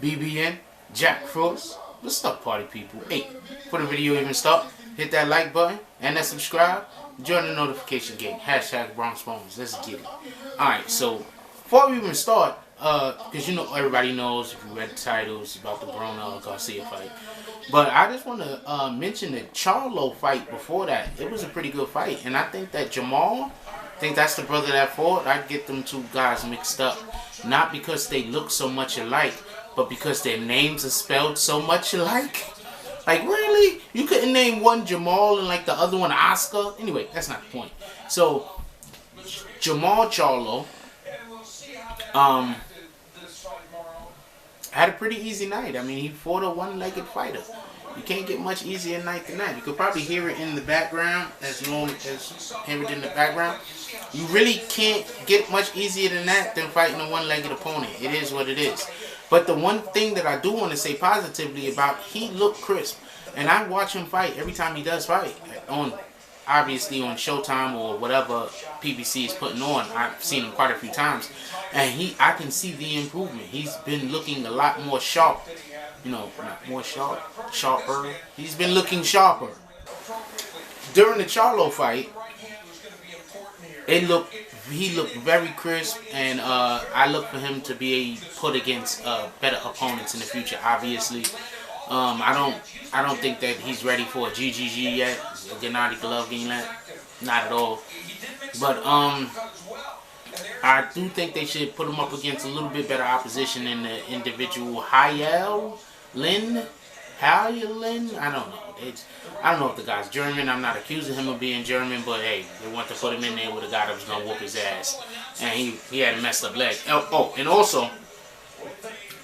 BBN, Jack Frost. What's up, party people? Hey, before the video even start, hit that like button and that subscribe. Join the notification gate. Hashtag Bronx Bones. Let's get it. Alright, so before we even start, because you know everybody knows if you read the titles about the Broner Garcia fight. But I just want to mention the Charlo fight before that. It was a pretty good fight. And I think that Jamal, I think that's the brother that fought. I'd get them two guys mixed up. Not because they look so much alike, but because their names are spelled so much alike. Like, really? You couldn't name one Jamal and like the other one Oscar? Anyway, that's not the point. So, Jamal Charlo had a pretty easy night. I mean, he fought a one-legged fighter. You can't get much easier night than that. You could probably hear it in the background, as hear it in the background. You really can't get much easier than that than fighting a one-legged opponent. It is what it is. But the one thing that I do want to say positively about, he looked crisp. And I watch him fight every time he does fight. Obviously on Showtime or whatever PBC is putting on. I've seen him quite a few times. And I can see the improvement. He's been looking a lot more sharp. You know, not more sharper. He's been looking sharper. During the Charlo fight, he looked very crisp, and I look for him to be put against better opponents in the future. Obviously, I don't think that he's ready for a GGG yet, a Gennady Golovkin yet, not at all. But I do think they should put him up against a little bit better opposition in the individual Lin. I don't know. I don't know if the guy's German. I'm not accusing him of being German, but hey, they want to put him in there with a guy that was gonna whoop his ass, and he had a messed up leg. Oh, and also,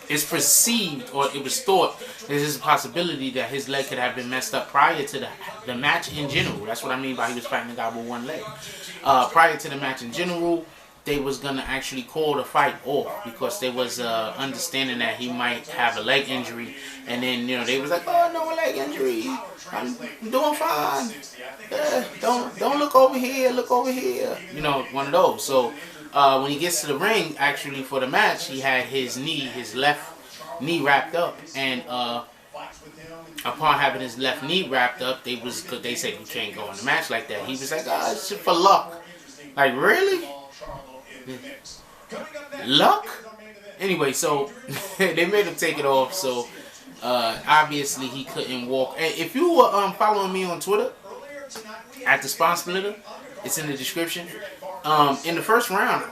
it's perceived, or it was thought, there's a possibility that his leg could have been messed up prior to the match in general. That's what I mean by he was fighting a guy with one leg. Prior to the match in general, they was gonna actually call the fight off because there was understanding that he might have a leg injury, and then they was like, oh no, leg injury, I'm doing fine. Don't look over here, look over here. One of those. So when he gets to the ring, actually for the match, he had his left knee wrapped up, and upon having his left knee wrapped up, they said you can't go in the match like that. He was like, oh, it's just for luck. Like, really? Luck? Anyway, so they made him take it off, so obviously he couldn't walk. And if you were following me on Twitter at the Spawn Splitter, it's in the description. In the first round,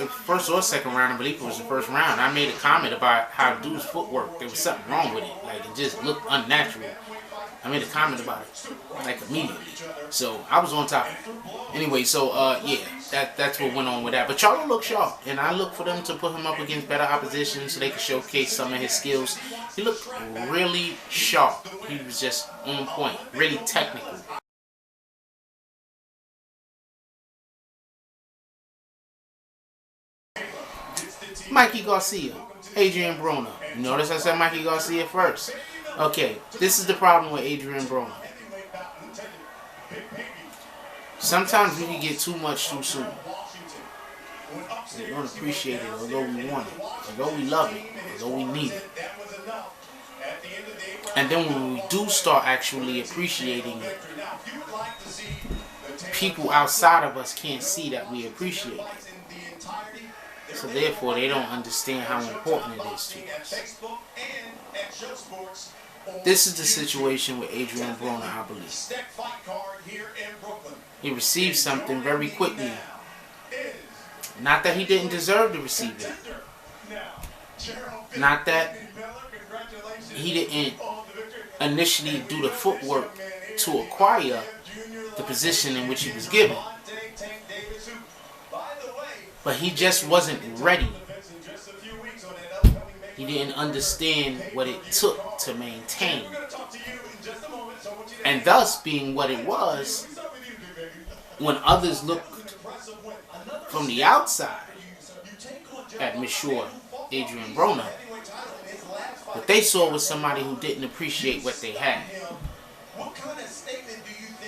first or second round, I believe it was the first round, I made a comment about how dude's footwork, there was something wrong with it. Like, it just looked unnatural. I made a comment about it, like, immediately. So, I was on top of it. Anyway, so, yeah, that's what went on with that. But Charlo looked sharp, and I look for them to put him up against better opposition so they could showcase some of his skills. He looked really sharp. He was just on point, really technical. Mikey Garcia, Adrien Broner. You notice I said Mikey Garcia first. Okay, this is the problem with Adrien Broner. Sometimes we can get too much too soon. We don't appreciate it, although we want it, although we love it, although we need it. And then when we do start actually appreciating it, people outside of us can't see that we appreciate it. So therefore, they don't understand how important it is to us. This is the situation with Adrien Broner, I believe. He received something very quickly. Not that he didn't deserve to receive it. Not that he didn't initially do the footwork to acquire the position in which he was given. But he just wasn't ready. He didn't understand what it took to maintain. And thus, being what it was, when others looked from the outside at Monsieur Adrien Broner, what they saw was somebody who didn't appreciate what they had.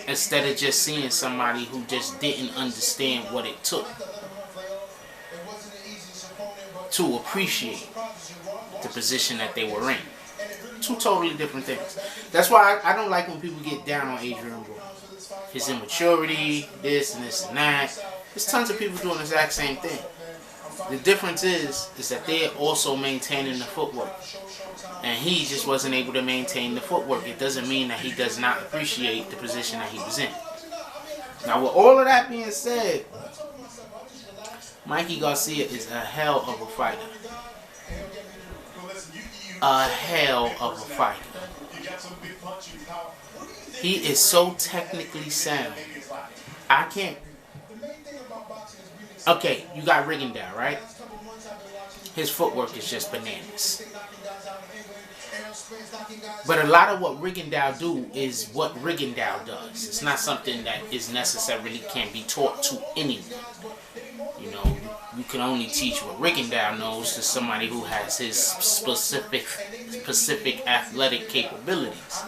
Instead of just seeing somebody who just didn't understand what it took to appreciate the position that they were in. Two totally different things. That's why I don't like when people get down on Adrien Broner. His immaturity, this and this and that. There's tons of people doing the exact same thing. The difference is that they're also maintaining the footwork. And he just wasn't able to maintain the footwork. It doesn't mean that he does not appreciate the position that he was in. Now, with all of that being said, Mikey Garcia is a hell of a fighter. A hell of a fighter. He is so technically sound. I can't. Okay, you got Rigondeaux, right? His footwork is just bananas. But a lot of what Rigondeaux do is what Rigondeaux does. It's not something that is necessarily can be taught to anyone. You know, you can only teach what Rigondeaux knows to somebody who has his specific athletic capabilities.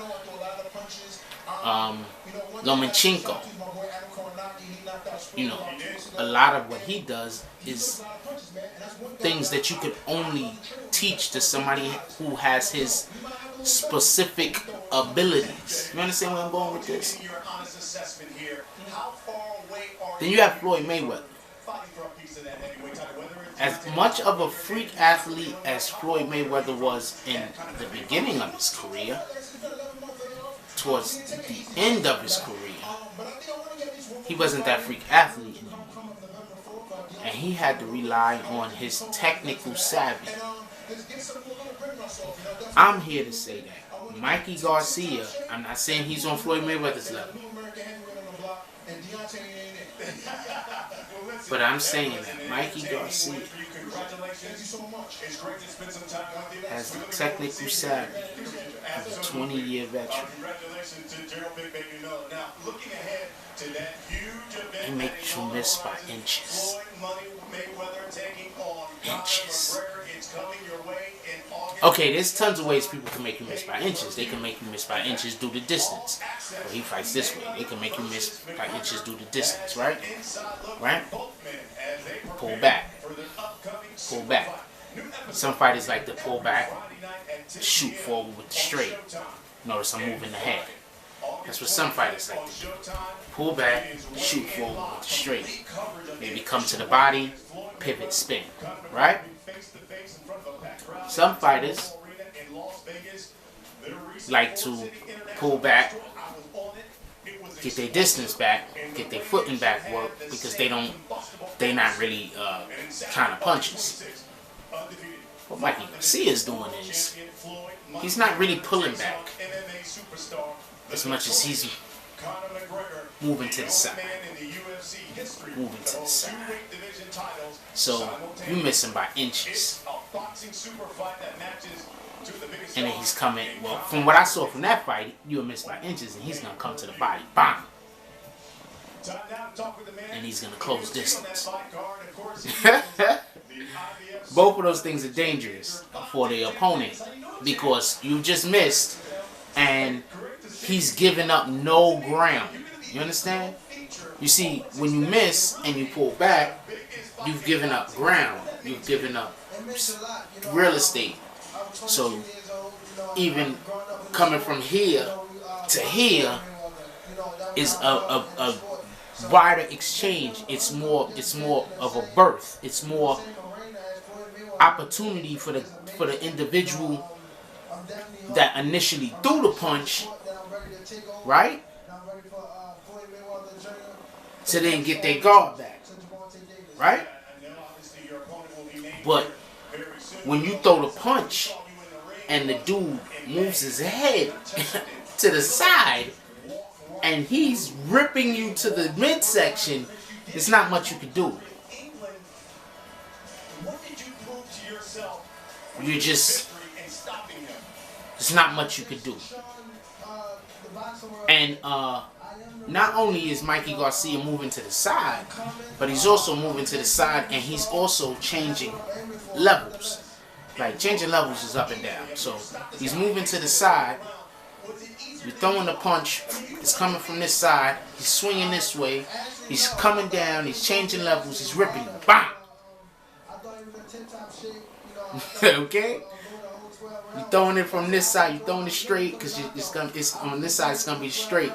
Lomachenko, you know, a lot of what he does is things that you could only teach to somebody who has his specific abilities. You understand where I'm going with this? Then you have Floyd Mayweather. As much of a freak athlete as Floyd Mayweather was in the beginning of his career, towards the end of his career, he wasn't that freak athlete anymore. And he had to rely on his technical savvy. I'm here to say that Mikey Garcia, I'm not saying he's on Floyd Mayweather's level, but I'm saying that Mikey Garcia has the technical savvy of a 20-year veteran. He makes you miss by inches. Inches. Okay, there's tons of ways people can make you miss by inches. They can make you miss by inches due to distance. Well, he fights this way. They can make you miss by inches due to distance, right? Right? Pull back. Pull back. Some fighters like to pull back, shoot forward with the straight. Notice I'm moving the head. That's what some fighters like to do. Pull back, shoot forward with the straight. Maybe come to the body, pivot, spin. Right? Some fighters like to pull back, get their distance back, get their footing back work because they're not really kind of punches. What Mikey Garcia is doing is he's not really pulling back as much as he's moving to the side. Moving to the side. So you're missing by inches. And then he's coming, well, from what I saw from that fight, you were missed by inches, and he's going to come to the body, bang. And he's going to close distance. Both of those things are dangerous for the opponent because you just missed and he's giving up no ground. You understand? You see, when you miss and you pull back, you've given up ground. You've given up real estate. So even coming from here to here is a wider exchange. It's more of a birth. It's more opportunity for the individual that initially threw the punch, right? To then get their guard back, right? But when you throw the punch and the dude moves his head to the side and he's ripping you to the midsection, there's not much you can do. You just, there's not much you could do. And not only is Mikey Garcia moving to the side, but he's also moving to the side and he's also changing levels. Like, changing levels is up and down. So he's moving to the side. You're throwing the punch. It's coming from this side. He's swinging this way. He's coming down. He's changing levels. He's ripping. Bam! Okay? You throwing it from this side. You throwing it straight because it's on this side. It's gonna be straight.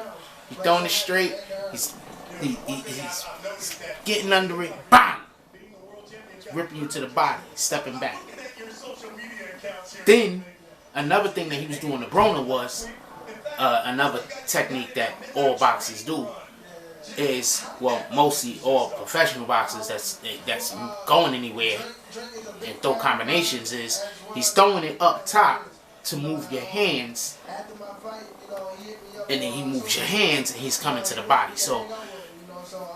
You throwing it straight. He's getting under it. Bam! Ripping you to the body. Stepping back. Then another thing that he was doing to Broner was another technique that all boxers do is, well, mostly all professional boxers that's going anywhere and throw combinations, is he's throwing it up top to move your hands, and then he moves your hands and he's coming to the body. So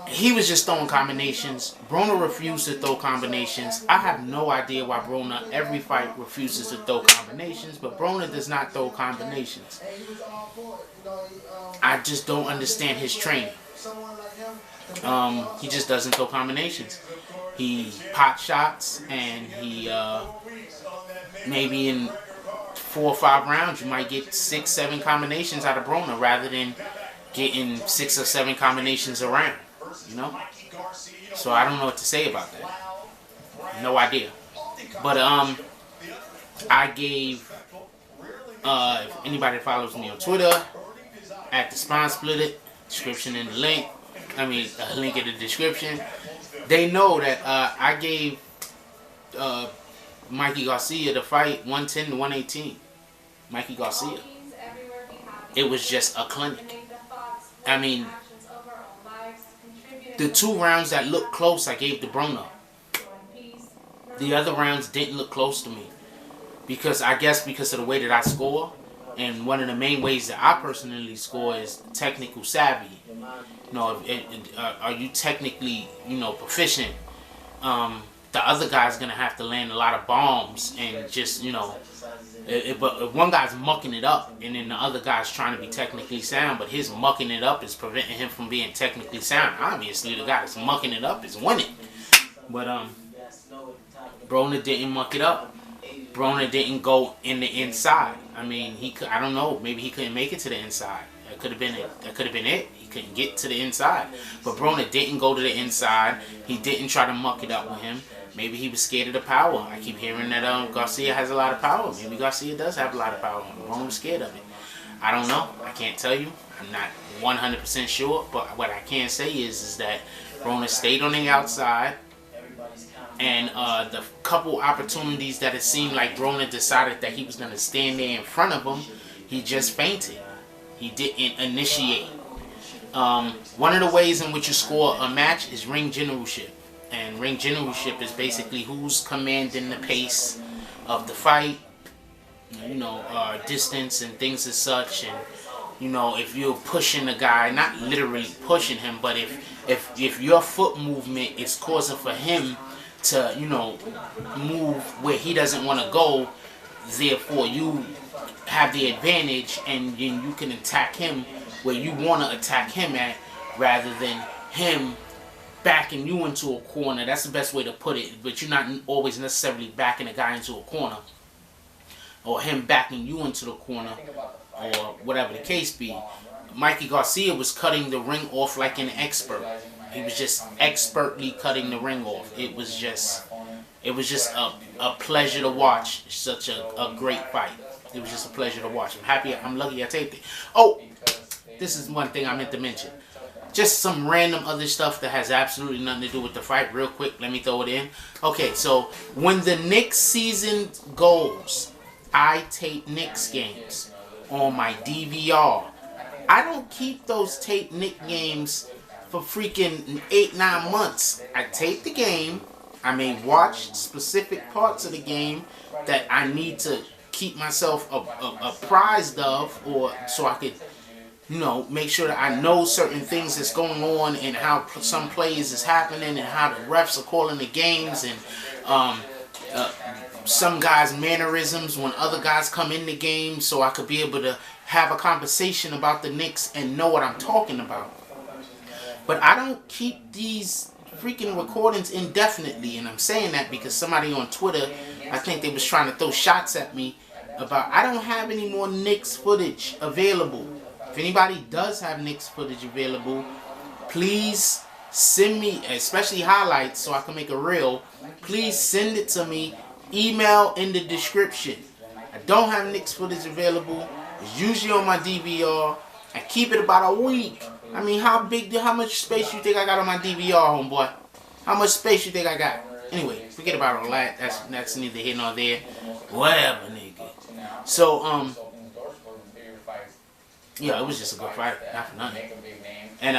he was just throwing combinations. Broner refused to throw combinations. I have no idea why Broner every fight refuses to throw combinations, but Broner does not throw combinations. I just don't understand his training. He just doesn't throw combinations. He pot shots, and he maybe in 4 or 5 rounds you might get 6, 7 combinations out of Broner rather than getting 6 or 7 combinations around, you know? So I don't know what to say about that. No idea. But I gave if anybody follows me on Twitter at the Spawn Split It, description in the link. I mean, a link in the description. They know that I gave Mikey Garcia the fight 110 to 118. Mikey Garcia. It was just a clinic. I mean, the 2 rounds that looked close, I gave to Broner. The other rounds didn't look close to me. Because I guess because of the way that I score. And one of the main ways that I personally score is technical savvy. You know, are you technically, you know, proficient? The other guy's gonna have to land a lot of bombs and just, you know, but if one guy's mucking it up and then the other guy's trying to be technically sound, but his mucking it up is preventing him from being technically sound. Obviously, the guy that's mucking it up is winning. But Broner didn't muck it up. Broner didn't go in the inside. I mean, I don't know. Maybe he couldn't make it to the inside. That could have been it. That could have been it. He couldn't get to the inside. But Broner didn't go to the inside. He didn't try to muck it up with him. Maybe he was scared of the power. I keep hearing that Garcia has a lot of power. Maybe Garcia does have a lot of power. Broner was scared of it. I don't know. I can't tell you. I'm not 100% sure. But what I can say is that Broner stayed on the outside. And the couple opportunities that it seemed like Broner decided that he was going to stand there in front of him, he just fainted. He didn't initiate. One of the ways in which you score a match is ring generalship. And ring generalship is basically who's commanding the pace of the fight, you know, distance and things as such. And, you know, if you're pushing the guy, not literally pushing him, but if your foot movement is causing for him to, you know, move where he doesn't want to go, therefore you have the advantage and then you can attack him where you want to attack him at rather than him backing you into a corner. That's the best way to put it, but you're not always necessarily backing a guy into a corner or him backing you into the corner or whatever the case be. Mikey Garcia was cutting the ring off like an expert. He was just expertly cutting the ring off. It was just a pleasure to watch. Such a great fight. It was just a pleasure to watch. I'm lucky I taped it. Oh, this is one thing I meant to mention. Just some random other stuff that has absolutely nothing to do with the fight. Real quick, let me throw it in. Okay, so when the Knicks season goes, I tape Knicks games on my DVR. I don't keep those taped Knicks games for freaking 8-9 months. I tape the game. I may watch specific parts of the game that I need to keep myself apprised of, or so I could, you know, make sure that I know certain things that's going on and how some plays is happening and how the refs are calling the games and some guys' mannerisms when other guys come in the game, so I could be able to have a conversation about the Knicks and know what I'm talking about. But I don't keep these freaking recordings indefinitely, and I'm saying that because somebody on Twitter, I think they was trying to throw shots at me about I don't have any more Knicks footage available. If anybody does have Knicks footage available, please send me, especially highlights so I can make a reel. Please send it to me. Email in the description. I don't have Knicks footage available. It's usually on my DVR. I keep it about a week. I mean, how much space you think I got on my DVR, homeboy? How much space you think I got? Anyway, forget about all that. That's neither here nor there. Whatever, nigga. So, yeah, it was just a good fight, not for nothing. And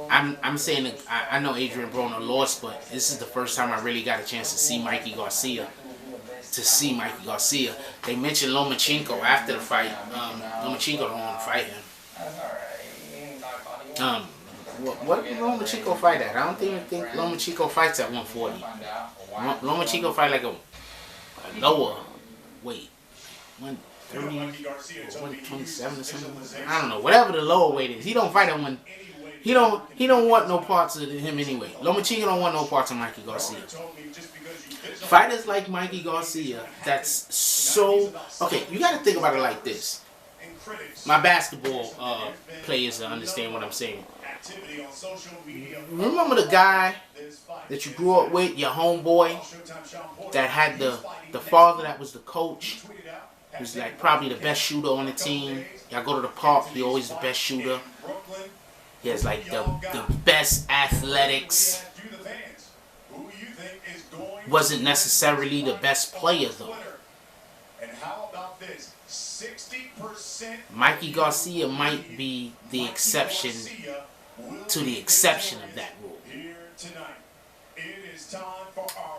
I'm saying that I know Adrien Broner lost, but this is the first time I really got a chance to see Mikey Garcia. They mentioned Lomachenko after the fight. Lomachenko don't want to fight him. What did Lomachenko fight at? I don't even think Lomachenko fights at 140. Lomachenko fight like a lower weight, 130, 127 or something. I don't know. Whatever the lower weight is, he don't fight at one. He don't want no parts of him anyway. Lomachenko don't want no parts of Mikey Garcia. Fighters like Mikey Garcia, that's so okay. You got to think about it like this. My basketball players understand what I'm saying. Remember the guy that you grew up with, your homeboy, that had the father that was the coach, who's like probably the best shooter on the team. Y'all go to the park, he always the best shooter. He has like the best athletics. Wasn't necessarily the best player though. Mikey Garcia might be the exception to the exception of that rule.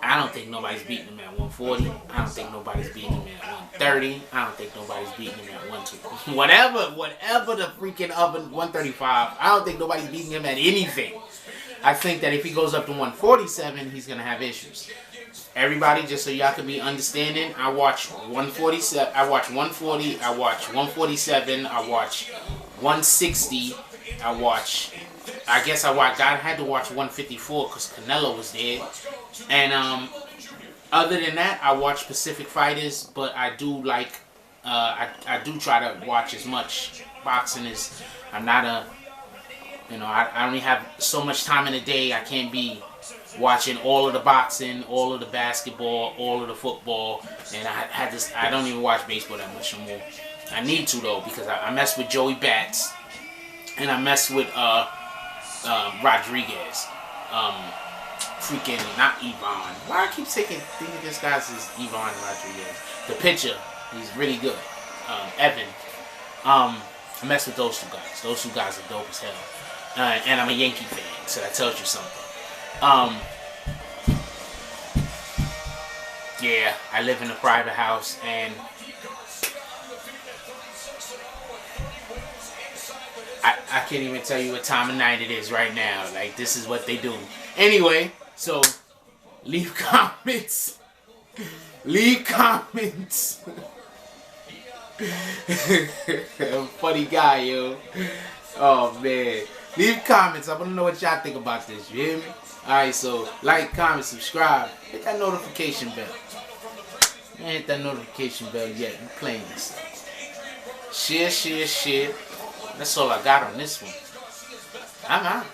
I don't think nobody's beating him at 140. I don't think nobody's beating him at 130. I don't think nobody's beating him at 120. Whatever the freaking oven 135. I don't think nobody's beating him at anything. I think that if he goes up to 147, he's gonna have issues. Everybody, just so y'all can be understanding, I watch 147, I watch 140, I watch 147, I watch 160, I had to watch 154 because Canelo was there. And other than that, I watch Pacific Fighters, but I do like, I do try to watch as much boxing as, I'm not a, I only have so much time in a day. I can't be watching all of the boxing, all of the basketball, all of the football, and I don't even watch baseball that much anymore. I need to though, because I mess with Joey Bats, and I mess with Rodriguez, freaking not Ivan. Why I keep thinking this guy's is Ivan Rodriguez? The pitcher, he's really good. Evan. I mess with those two guys. Those two guys are dope as hell. And I'm a Yankee fan, so that tells you something. Yeah, I live in a private house, and I can't even tell you what time of night it is right now. Like, this is what they do. Anyway, so leave comments. Leave comments. Funny guy, yo. Oh, man. Leave comments. I want to know what y'all think about this. You hear me? Alright, so like, comment, subscribe. Hit that notification bell. You ain't hit that notification bell yet. You playing this stuff. Share. That's all I got on this one. I'm out.